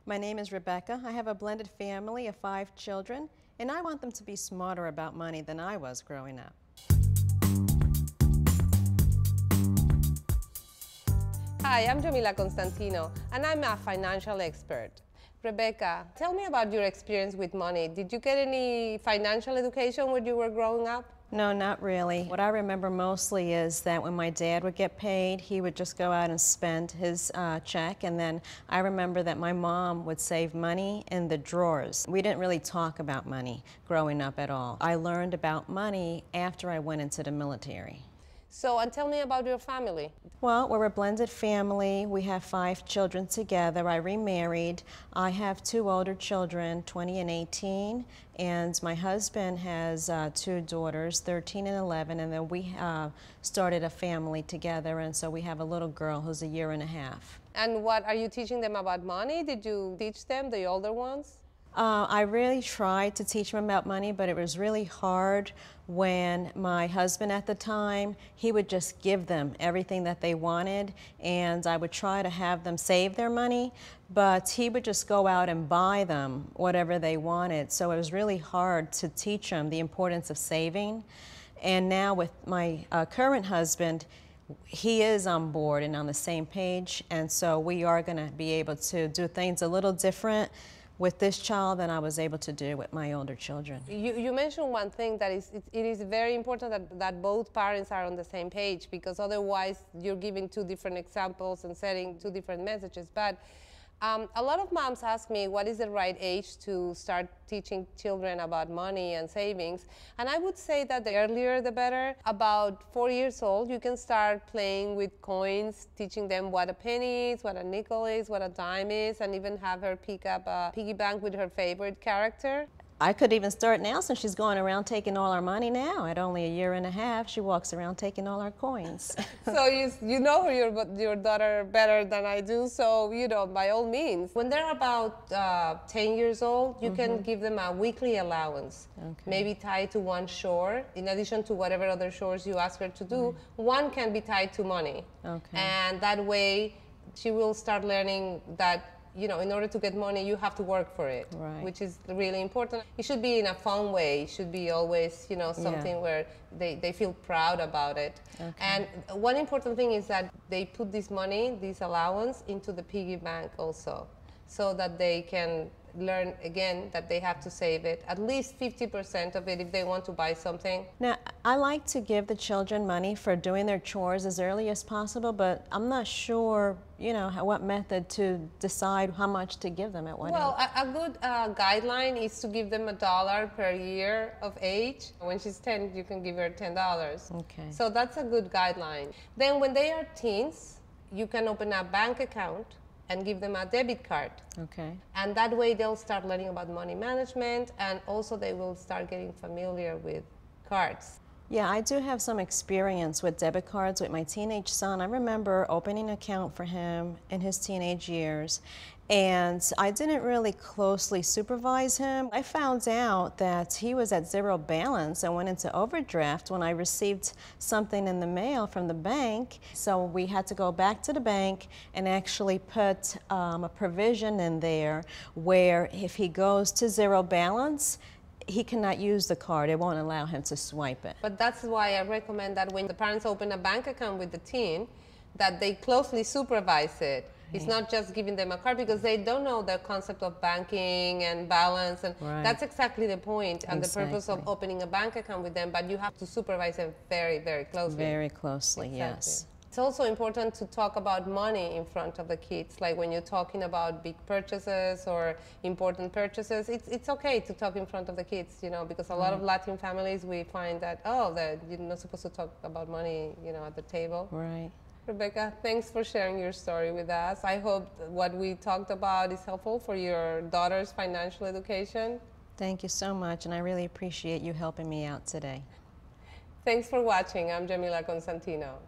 My name is Rebecca. I have a blended family of 5 children, and I want them to be smarter about money than I was growing up. Hi, I'm Jamila Constantino, and I'm a financial expert. Rebecca, tell me about your experience with money. Did you get any financial education when you were growing up? No, not really. What I remember mostly is that when my dad would get paid, he would just go out and spend his check, and then I remember that my mom would save money in the drawers. We didn't really talk about money growing up at all. I learned about money after I went into the military. So, and tell me about your family. Well, we're a blended family. We have 5 children together. I remarried. I have 2 older children, 20 and 18, and my husband has 2 daughters, 13 and 11, and then we started a family together, and so we have a little girl who's a year and a half. And what are you teaching them about money? Did you teach them, the older ones? I really tried to teach them about money, but it was really hard when my husband at the time, he would just give them everything that they wanted, and I would try to have them save their money, but he would just go out and buy them whatever they wanted. So it was really hard to teach them the importance of saving. And now with my current husband, he is on board and on the same page, and so we are going to be able to do things a little different with this child than I was able to do with my older children. You mentioned one thing that it is very important that both parents are on the same page, because otherwise you're giving 2 different examples and setting 2 different messages. But a lot of moms ask me what is the right age to start teaching children about money and savings, and I would say that the earlier the better. About 4 years old, you can start playing with coins, teaching them what a penny is, what a nickel is, what a dime is, and even have her pick up a piggy bank with her favorite character. I could even start now, since she's going around taking all our money now. At only a year and a half, she walks around taking all our coins. So you know your daughter better than I do, so by all means. When they're about 10 years old, you can give them a weekly allowance, maybe tied to one chore. In addition to whatever other chores you ask her to do, one can be tied to money. And that way she will start learning that in order to get money, you have to work for it, which is really important. It should be in a fun way. It should be always, something where they feel proud about it. And one important thing is that they put this money, this allowance, into the piggy bank also, so that they can learn again that they have to save it, at least 50% of it if they want to buy something. Now, I like to give the children money for doing their chores as early as possible, but I'm not sure, what method to decide how much to give them at what age. Well, a good guideline is to give them $1 per year of age. When she's 10, you can give her $10. Okay. So that's a good guideline. Then when they are teens, you can open a bank account and give them a debit card. Okay. And that way they'll start learning about money management, and also they will start getting familiar with cards. Yeah, I do have some experience with debit cards with my teenage son. I remember opening an account for him in his teenage years, and I didn't really closely supervise him. I found out that he was at 0 balance and went into overdraft when I received something in the mail from the bank. So we had to go back to the bank and actually put a provision in there where if he goes to 0 balance, he cannot use the card. It won't allow him to swipe it. But that's why I recommend that when the parents open a bank account with the teen, that they closely supervise it. It's not just giving them a card, because they don't know the concept of banking and balance, and that's exactly the point and the purpose of opening a bank account with them, but you have to supervise them very, very closely. Very closely, yes. It's also important to talk about money in front of the kids, like when you're talking about big purchases or important purchases. It's okay to talk in front of the kids, because a lot of Latin families, we find that, that you're not supposed to talk about money, at the table. Right. Rebecca, thanks for sharing your story with us. I hope what we talked about is helpful for your daughter's financial education. Thank you so much, and I really appreciate you helping me out today. Thanks for watching. I'm Jamila Constantino.